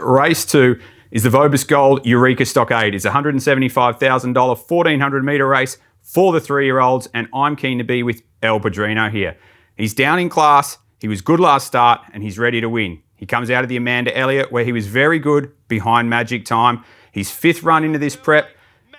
race 2 is the Vobis Gold Eureka Stockade. It's a $175,000 1,400 metre race for the 3-year-olds, and I'm keen to be with El Padrino here. He's down in class, he was good last start, and he's ready to win. He comes out of the Amanda Elliott, where he was very good behind Magic Time. His 5th run into this prep.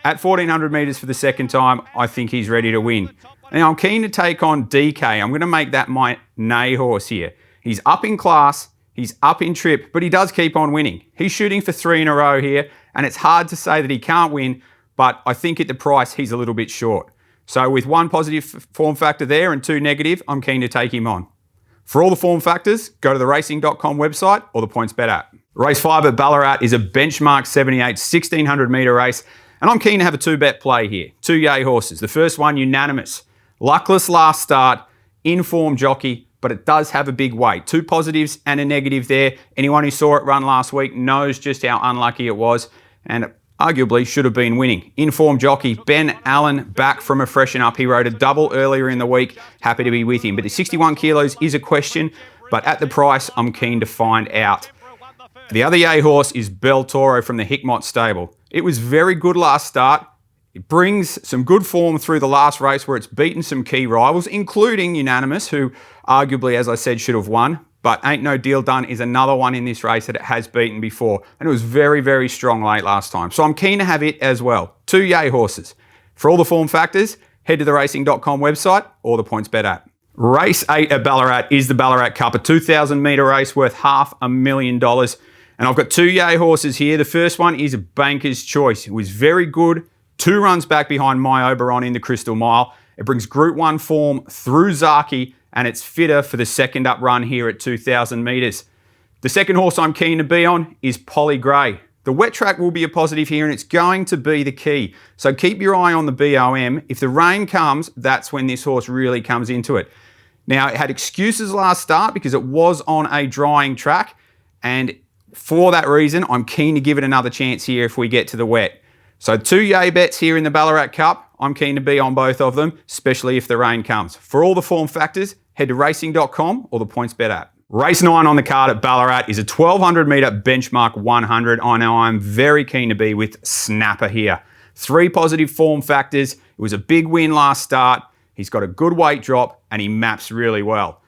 At 1,400 metres for the second time, I think he's ready to win. Now, I'm keen to take on DK. I'm going to make that my Neigh horse here. He's up in class, he's up in trip, but he does keep on winning. He's shooting for 3 in a row here, and it's hard to say that he can't win, but I think at the price, he's a little bit short. So with 1 positive form factor there and 2 negative, I'm keen to take him on. For all the form factors, go to the racing.com website or the PointsBet app. Race 5 at Ballarat is a benchmark 78 1,600 metre race, and I'm keen to have a 2-bet play here. 2 yay horses. The first one, Unanimous. Luckless last start, in-form jockey, but it does have a big weight. 2 positives and a negative there. Anyone who saw it run last week knows just how unlucky it was, and arguably should have been winning. In-form jockey, Ben Allen, back from a freshen up. He rode a double earlier in the week. Happy to be with him. But the 61 kilos is a question, but at the price, I'm keen to find out. The other yay horse is Bel Toro from the Hickmott stable. It was very good last start. It brings some good form through the last race where it's beaten some key rivals, including Unanimous, who arguably, as I said, should have won. But Ain't No Deal Done is another one in this race that it has beaten before. And it was very, very strong late last time. So I'm keen to have it as well. 2 yay horses. For all the form factors, head to the racing.com website or the PointsBet app. Race 8 at Ballarat is the Ballarat Cup, a 2,000 metre race worth $500,000. And I've got 2 yay horses here. The first one is a banker's choice. It was very good. 2 runs back behind My Oberon in the Crystal Mile. It brings Group 1 form through Zaki, and it's fitter for the second up run here at 2,000 metres. The second horse I'm keen to be on is Polly Gray. The wet track will be a positive here, and it's going to be the key. So keep your eye on the BOM. If the rain comes, that's when this horse really comes into it. Now, it had excuses last start because it was on a drying track, and for that reason, I'm keen to give it another chance here if we get to the wet. So 2 yay bets here in the Ballarat Cup. I'm keen to be on both of them, especially if the rain comes. For all the form factors, head to racing.com or the PointsBet app. Race 9 on the card at Ballarat is a 1,200 metre benchmark 100. I know I'm very keen to be with Snapper here. 3 positive form factors. It was a big win last start. He's got a good weight drop and he maps really well.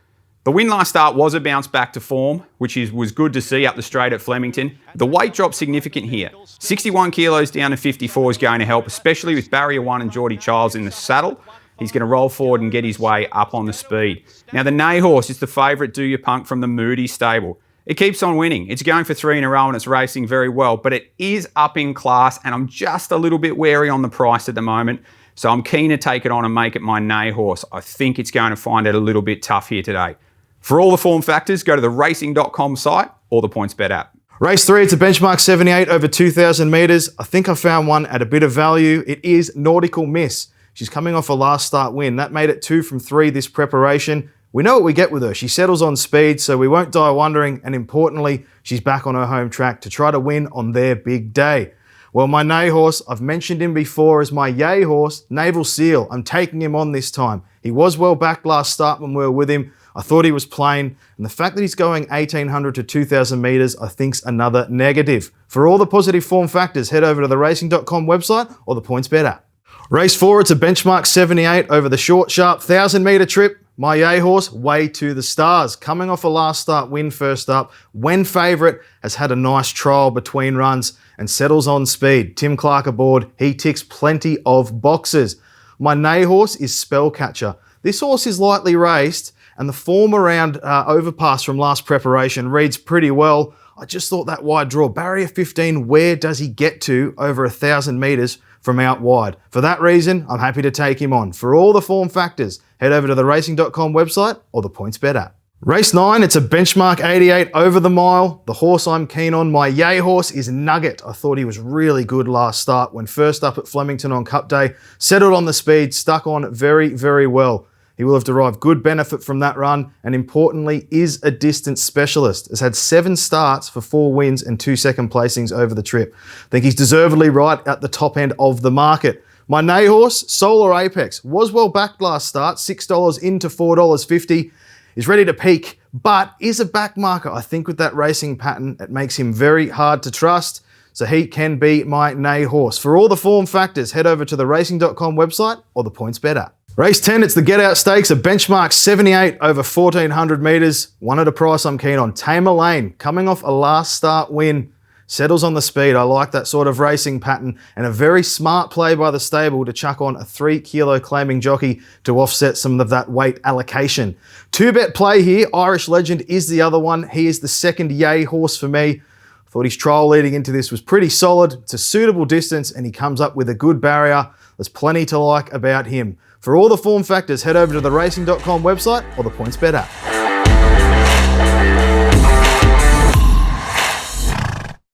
The win last start was a bounce back to form, which was good to see up the straight at Flemington. The weight drop significant here. 61 kilos down to 54 is going to help, especially with Barrier 1 and Geordie Childs in the saddle. He's going to roll forward and get his way up on the speed. Now, the Neigh horse is the favourite Do You Punk from the Moody stable. It keeps on winning. It's going for 3 in a row and it's racing very well, but it is up in class and I'm just a little bit wary on the price at the moment. So I'm keen to take it on and make it my Neigh horse. I think it's going to find it a little bit tough here today. For all the form factors, go to the racing.com site or the PointsBet app. Race 3, it's a benchmark 78 over 2,000 metres. I think I found one at a bit of value. It is Nautical Miss. She's coming off a last start win. That made it 2 from 3 this preparation. We know what we get with her. She settles on speed, so we won't die wondering. And importantly, she's back on her home track to try to win on their big day. Well, my Neigh horse, I've mentioned him before as my yay horse, Naval Seal. I'm taking him on this time. He was well back last start when we were with him. I thought he was plain, and the fact that he's going 1,800 to 2,000 metres, I think's another negative. For all the positive form factors, head over to the racing.com website or the PointsBet app. Race 4, it's a benchmark 78 over the short, sharp 1,000 metre trip. My yay horse, Way to the Stars. Coming off a last start win first up, when favourite, has had a nice trial between runs and settles on speed. Tim Clark aboard, he ticks plenty of boxes. My Neigh horse is Spellcatcher. This horse is lightly raced, and the form around Overpass from last preparation reads pretty well. I just thought that wide draw, barrier 15, where does he get to over 1,000 metres from out wide? For that reason, I'm happy to take him on. For all the form factors, head over to the racing.com website or the PointsBet app. Race 9, it's a benchmark 88 over the mile. The horse I'm keen on, my yay horse, is Nugget. I thought he was really good last start when first up at Flemington on Cup Day. Settled on the speed, stuck on very, very well. He will have derived good benefit from that run and importantly is a distance specialist. Has had 7 starts for 4 wins and 2 second placings over the trip. I think he's deservedly right at the top end of the market. My Neigh horse, Solar Apex, was well backed last start, $6 into $4.50. He's ready to peak, but is a back marker. I think with that racing pattern, it makes him very hard to trust. So he can be my Neigh horse. For all the form factors, head over to the racing.com website or the Points Bet app. Race 10, it's the Get Out Stakes, a benchmark 78 over 1,400 metres. One at a price I'm keen on. Tamer Lane, coming off a last start win, settles on the speed. I like that sort of racing pattern, and a very smart play by the stable to chuck on a 3 kilo claiming jockey to offset some of that weight allocation. 2-bet play here. Irish Legend is the other one. He is the second yay horse for me. Thought his trial leading into this was pretty solid. It's a suitable distance and he comes up with a good barrier. There's plenty to like about him. For all the form factors, head over to the racing.com website or the Points Bet app.